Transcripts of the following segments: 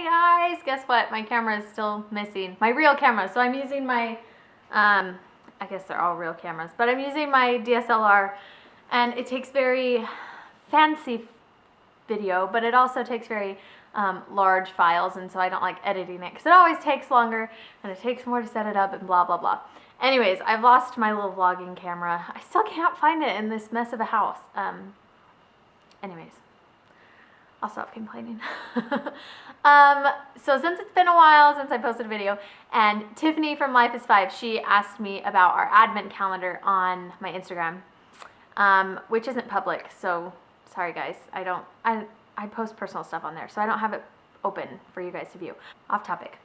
Hey guys, guess what? My camera is still missing. My real camera. So I'm using my, I guess they're all real cameras, but I'm using my DSLR, and it takes very fancy video, but it also takes very large files, and so I don't like editing it because it always takes longer and it takes more to set it up and blah blah blah. Anyways, I've lost my little vlogging camera. I still can't find it in this mess of a house. Anyways, I'll stop complaining. So since it's been a while since I posted a video, and Tiffany from Life is 5, she asked me about our advent calendar on my Instagram, which isn't public, so sorry guys, I post personal stuff on there, so I don't have it open for you guys to view. Off topic.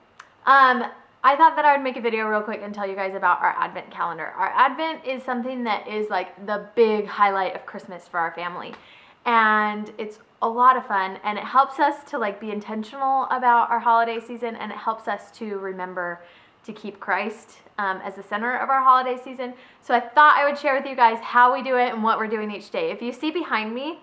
I thought that I would make a video real quick and tell you guys about our advent calendar. Our advent is something that is like the big highlight of Christmas for our family. And it's a lot of fun, and it helps us to like be intentional about our holiday season, and it helps us to remember to keep Christ as the center of our holiday season. So I thought I would share with you guys how we do it and what we're doing each day. If you see behind me,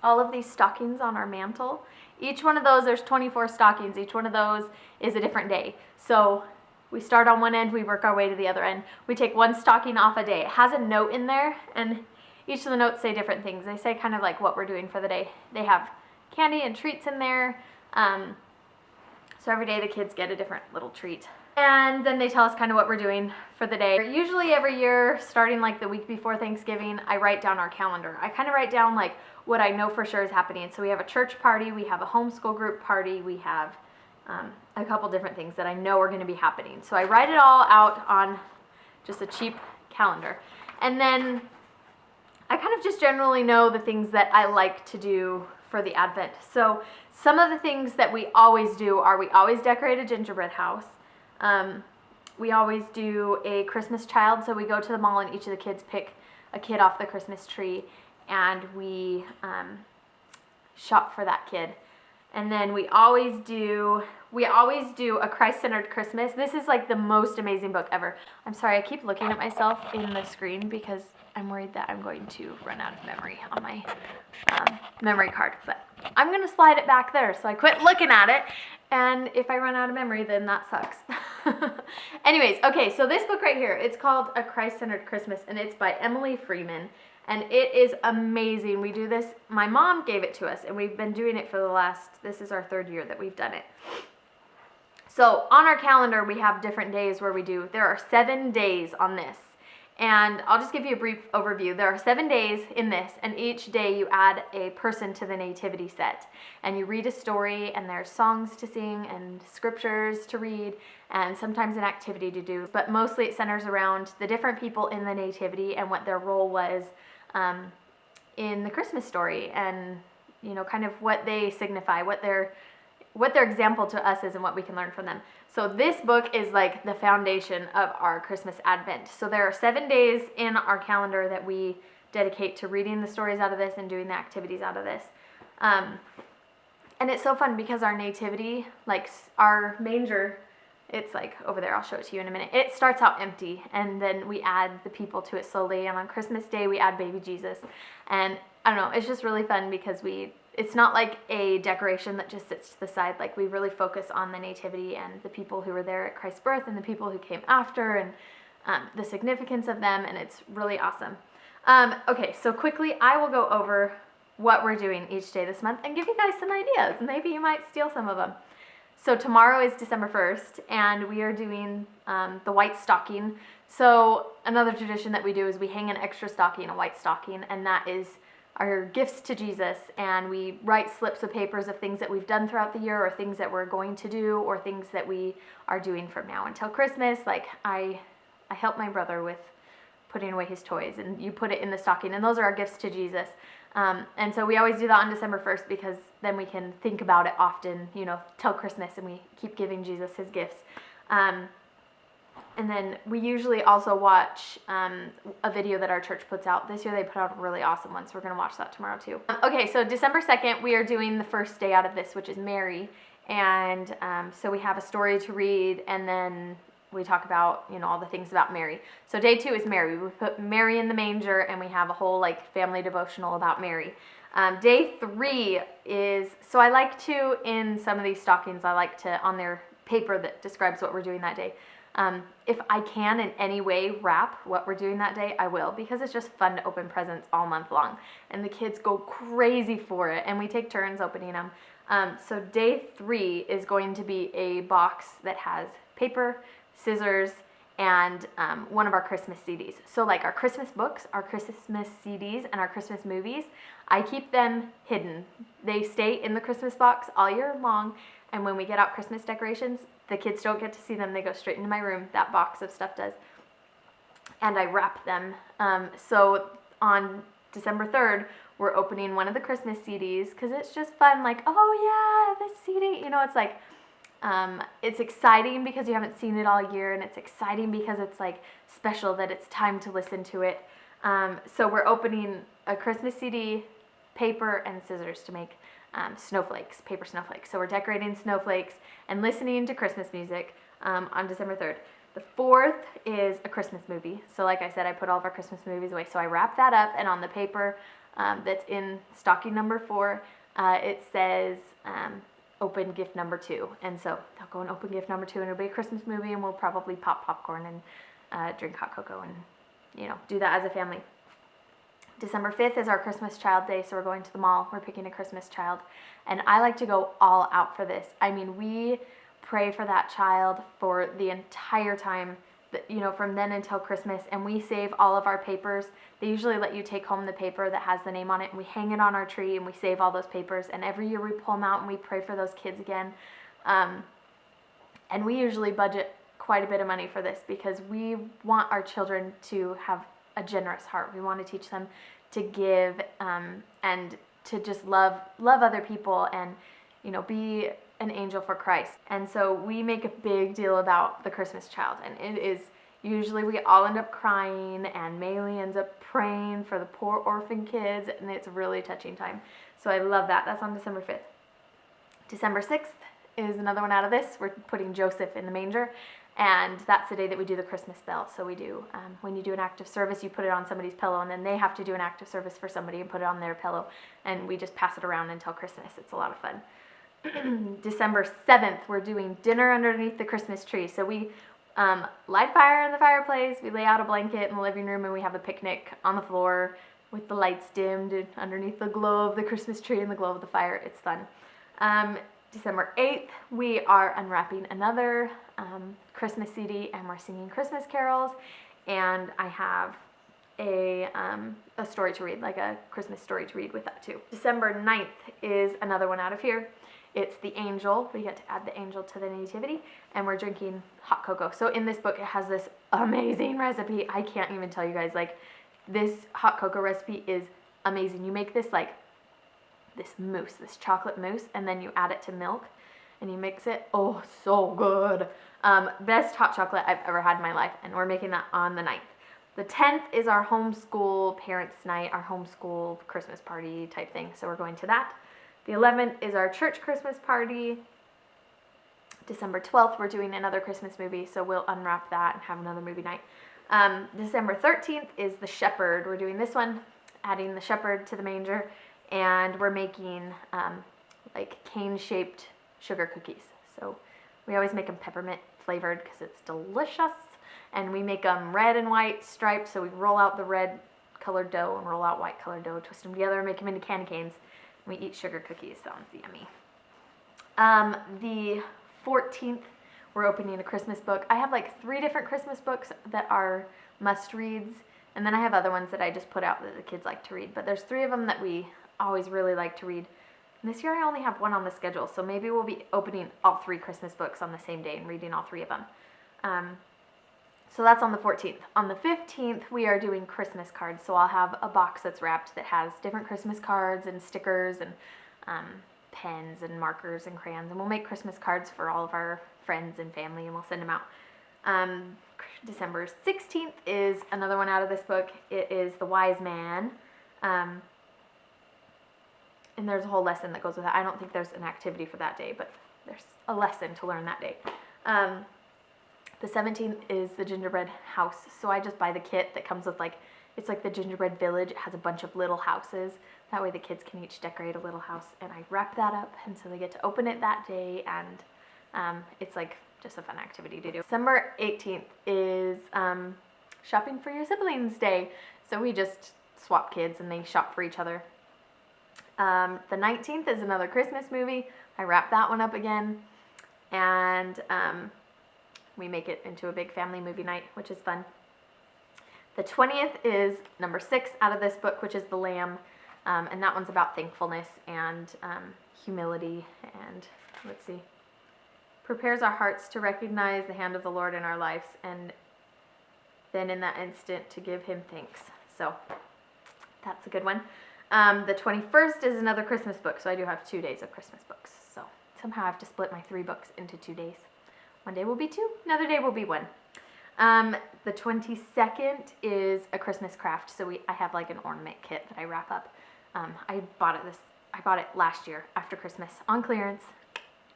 all of these stockings on our mantle, each one of those, there's 24 stockings. Each one of those is a different day. So we start on one end, we work our way to the other end. We take one stocking off a day. It has a note in there, and each of the notes say different things. They say kind of like what we're doing for the day. They have candy and treats in there. So every day the kids get a different little treat. And then they tell us kind of what we're doing for the day. Usually every year, starting like the week before Thanksgiving, I write down our calendar. I kind of write down like what I know for sure is happening. So we have a church party, we have a homeschool group party, we have a couple different things that I know are going to be happening. So I write it all out on just a cheap calendar. And then I kind of just generally know the things that I like to do for the Advent. So some of the things that we always do are we always decorate a gingerbread house. We always do a Christmas child. So we go to the mall and each of the kids pick a kid off the Christmas tree, and we shop for that kid. And then we always do a Christ-centered Christmas. This is like the most amazing book ever. I'm sorry, I keep looking at myself in the screen because I'm worried that I'm going to run out of memory on my memory card. But I'm going to slide it back there, so I quit looking at it. And if I run out of memory, then that sucks. Anyways, okay, so this book right here, it's called A Christ-Centered Christmas, and it's by Emily Freeman. And it is amazing. We do this, my mom gave it to us, and we've been doing it for this is our 3rd year that we've done it. So on our calendar, we have different days where there are 7 days on this. And I'll just give you a brief overview. There are 7 days in this, and each day you add a person to the nativity set. And you read a story, and there's songs to sing and scriptures to read, and sometimes an activity to do. But mostly it centers around the different people in the nativity and what their role was in the Christmas story, and kind of what they signify, what their example to us is, and what we can learn from them. So this book is like the foundation of our Christmas Advent. So there are 7 days in our calendar that we dedicate to reading the stories out of this and doing the activities out of this. And it's so fun because our nativity, like our manger, it's like over there, I'll show it to you in a minute. It starts out empty, and then we add the people to it slowly, and on Christmas Day we add baby Jesus. And I don't know, it's just really fun because it's not like a decoration that just sits to the side. Like, we really focus on the nativity and the people who were there at Christ's birth and the people who came after, and the significance of them, and it's really awesome. Okay, so quickly I will go over what we're doing each day this month and give you guys some ideas. Maybe you might steal some of them. So tomorrow is December 1st, and we are doing the white stocking. So another tradition that we do is we hang an extra stocking, a white stocking, and that is our gifts to Jesus. And we write slips of papers of things that we've done throughout the year, or things that we're going to do, or things that we are doing from now until Christmas. Like I help my brother with putting away his toys, and you put it in the stocking, and those are our gifts to Jesus. And so we always do that on December 1st because then we can think about it often, till Christmas, and we keep giving Jesus his gifts. And then we usually also watch a video that our church puts out. This year they put out a really awesome one, so we're going to watch that tomorrow too. Okay, so December 2nd, we are doing the first day out of this, which is Mary. And so we have a story to read, and then we talk about, you know, all the things about Mary. So day 2 is Mary. We put Mary in the manger, and we have a whole like family devotional about Mary. Day 3 is, so I like to, in some of these stockings, I like to, on their paper that describes what we're doing that day, if I can in any way wrap what we're doing that day, I will, because it's just fun to open presents all month long. And the kids go crazy for it, and we take turns opening them. So day 3 is going to be a box that has paper, scissors, and one of our Christmas CDs. So like our Christmas books, our Christmas CDs, and our Christmas movies, I keep them hidden. They stay in the Christmas box all year long, and when we get out Christmas decorations, the kids don't get to see them. They go straight into my room. That box of stuff does. And I wrap them. So on December 3rd, we're opening one of the Christmas CDs because it's just fun. Like, oh yeah, this CD. You know, it's like, it's exciting because you haven't seen it all year, and it's exciting because it's like special that it's time to listen to it. So we're opening a Christmas CD, paper, and scissors to make snowflakes, paper snowflakes. So we're decorating snowflakes and listening to Christmas music on December 3rd. The 4th is a Christmas movie. So like I said, I put all of our Christmas movies away. So I wrap that up, and on the paper that's in stocking number 4, it says open gift number 2. And so they'll go and open gift number 2, and it'll be a Christmas movie, and we'll probably pop popcorn and drink hot cocoa and, you know, do that as a family. December 5th is our Christmas child day, so we're going to the mall. We're picking a Christmas child, and I like to go all out for this. I mean, we pray for that child for the entire time, you know, from then until Christmas, and we save all of our papers. They usually let you take home the paper that has the name on it, and we hang it on our tree, and we save all those papers, and every year we pull them out and we pray for those kids again. And we usually budget quite a bit of money for this because we want our children to have a generous heart. We want to teach them to give and to just love other people, and, you know, be an angel for Christ. And so we make a big deal about the Christmas child, and it is usually we all end up crying, and Maylee ends up praying for the poor orphan kids, and it's a really touching time. So I love that. That's on December 5th. December 6th is another one out of this. We're putting Joseph in the manger, and that's the day that we do the Christmas bell. So we do, when you do an act of service, you put it on somebody's pillow, and then they have to do an act of service for somebody and put it on their pillow, and we just pass it around until Christmas. It's a lot of fun. December 7th, we're doing dinner underneath the Christmas tree. So we light fire in the fireplace, we lay out a blanket in the living room, and we have a picnic on the floor with the lights dimmed underneath the glow of the Christmas tree and the glow of the fire. It's fun. December 8th, we are unwrapping another Christmas CD, and we're singing Christmas carols, and I have a story to read, like a Christmas story to read with that too. December 9th is another one out of here. It's the angel. We get to add the angel to the nativity, and we're drinking hot cocoa. So in this book, it has this amazing recipe. I can't even tell you guys, like, this hot cocoa recipe is amazing. You make this, like, this mousse, this chocolate mousse, and then you add it to milk, and you mix it. Oh, so good. Best hot chocolate I've ever had in my life, and we're making that on the 9th. The 10th is our homeschool parents' night, our homeschool Christmas party type thing, so we're going to that. The 11th is our church Christmas party. December 12th, we're doing another Christmas movie, so we'll unwrap that and have another movie night. December 13th is the shepherd. We're doing this one, adding the shepherd to the manger, and we're making like cane-shaped sugar cookies. So we always make them peppermint flavored because it's delicious, and we make them red and white striped. So we roll out the red colored dough and roll out white colored dough, twist them together, make them into candy canes. We eat sugar cookies. Sounds yummy. The 14th, we're opening a Christmas book. I have like 3 different Christmas books that are must-reads, and then I have other ones that I just put out that the kids like to read. But there's 3 of them that we always really like to read. And this year I only have 1 on the schedule, so maybe we'll be opening all 3 Christmas books on the same day and reading all 3 of them. So that's on the 14th. On the 15th, we are doing Christmas cards. So I'll have a box that's wrapped that has different Christmas cards and stickers and pens and markers and crayons. And we'll make Christmas cards for all of our friends and family, and we'll send them out. December 16th is another one out of this book. It is The Wise Man. And there's a whole lesson that goes with that. I don't think there's an activity for that day, but there's a lesson to learn that day. The 17th is the gingerbread house. So I just buy the kit that comes with like, it's like the gingerbread village. It has a bunch of little houses. That way the kids can each decorate a little house, and I wrap that up, and so they get to open it that day, and it's like just a fun activity to do. December 18th is shopping for your siblings day. So we just swap kids and they shop for each other. The 19th is another Christmas movie. I wrap that one up again, and we make it into a big family movie night, which is fun. The 20th is number 6 out of this book, which is The Lamb, and that one's about thankfulness and humility, and let's see, prepares our hearts to recognize the hand of the Lord in our lives, and then in that instant to give him thanks. So that's a good one. The 21st is another Christmas book, so I do have 2 days of Christmas books. So somehow I have to split my 3 books into 2 days. One day will be 2, another day will be 1. The 22nd is a Christmas craft, so I have like an ornament kit that I wrap up. I bought it last year after Christmas on clearance,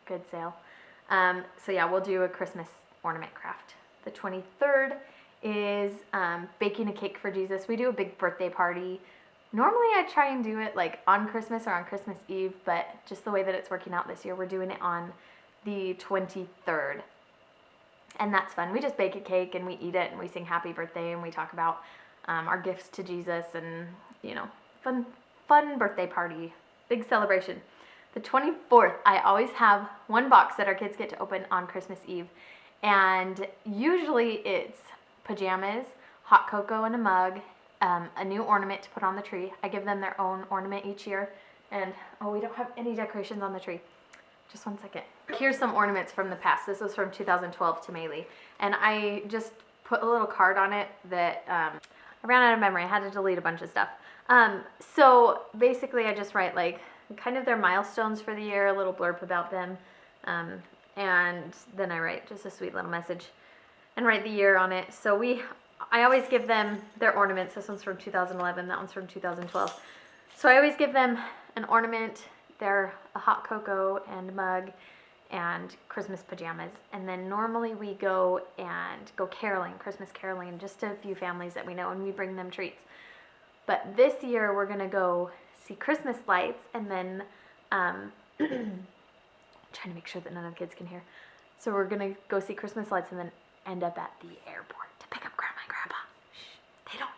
good sale. So yeah, we'll do a Christmas ornament craft. The 23rd is baking a cake for Jesus. We do a big birthday party. Normally I try and do it like on Christmas or on Christmas Eve, but just the way that it's working out this year, we're doing it on the 23rd. And that's fun. We just bake a cake and we eat it and we sing happy birthday and we talk about our gifts to Jesus and, you know, fun birthday party, big celebration. The 24th, I always have one box that our kids get to open on Christmas Eve. And usually it's pajamas, hot cocoa in a mug, a new ornament to put on the tree. I give them their own ornament each year. And, oh, we don't have any decorations on the tree. Just one second. Here's some ornaments from the past. This was from 2012 to Maelie. And I just put a little card on it that I ran out of memory. I had to delete a bunch of stuff. So basically I just write like kind of their milestones for the year, a little blurb about them. And then I write just a sweet little message and write the year on it. So I always give them their ornaments. This one's from 2011. That one's from 2012. So I always give them an ornament, a hot cocoa and mug, and Christmas pajamas. And then normally we go caroling, Christmas caroling, just to a few families that we know, and we bring them treats. But this year we're gonna go see Christmas lights, and then trying to make sure that none of the kids can hear. So we're gonna go see Christmas lights and then end up at the airport to pick up Grandma and Grandpa. Shh, they don't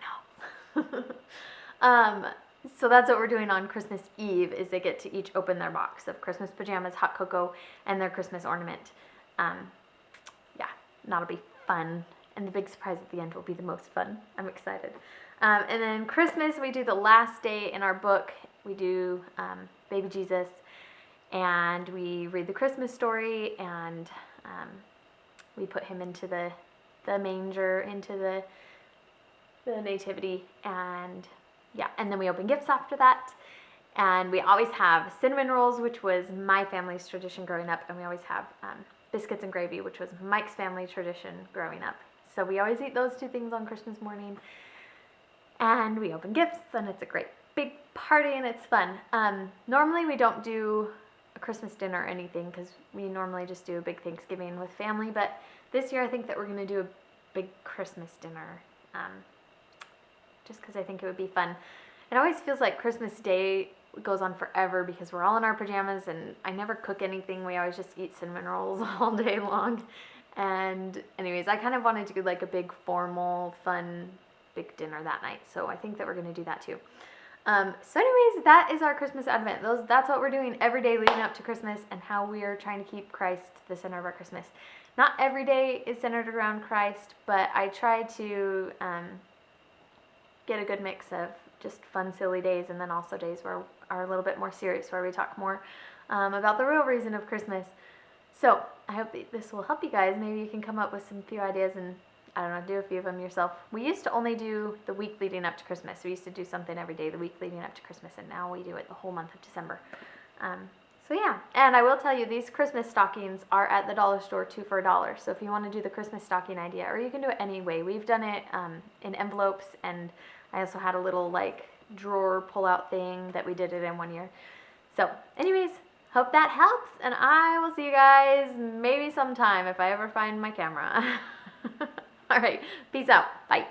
know. So that's what we're doing on Christmas Eve, is they get to each open their box of Christmas pajamas, hot cocoa, and their Christmas ornament. Yeah, that'll be fun. And the big surprise at the end will be the most fun. I'm excited. And then Christmas, we do the last day in our book. We do Baby Jesus, and we read the Christmas story, and we put him into the manger, into the nativity, and yeah, and then we open gifts after that. And we always have cinnamon rolls, which was my family's tradition growing up, and we always have biscuits and gravy, which was Mike's family tradition growing up. So we always eat those 2 things on Christmas morning, and we open gifts, and it's a great big party, and it's fun. Normally we don't do a Christmas dinner or anything, because we normally just do a big Thanksgiving with family, but this year I think that we're going to do a big Christmas dinner, just because I think it would be fun. It always feels like Christmas Day goes on forever because we're all in our pajamas, and I never cook anything. We always just eat cinnamon rolls all day long. And anyways, I kind of wanted to do like a big formal, fun, big dinner that night. So I think that we're going to do that too. So anyways, that is our Christmas Advent. That's what we're doing every day leading up to Christmas, and how we are trying to keep Christ the center of our Christmas. Not every day is centered around Christ, but I try to get a good mix of just fun, silly days, and then also days where are a little bit more serious, where we talk more about the real reason of Christmas. So I hope that this will help you guys. Maybe you can come up with some few ideas and, I don't know, do a few of them yourself. We used to only do the week leading up to Christmas. We used to do something every day the week leading up to Christmas, and now we do it the whole month of December. So yeah, and I will tell you, these Christmas stockings are at the dollar store, 2 for $1. So if you want to do the Christmas stocking idea, or you can do it any way. We've done it in envelopes, and I also had a little like drawer pull-out thing that we did it in one year. So anyways, hope that helps, and I will see you guys maybe sometime if I ever find my camera. All right. Peace out. Bye.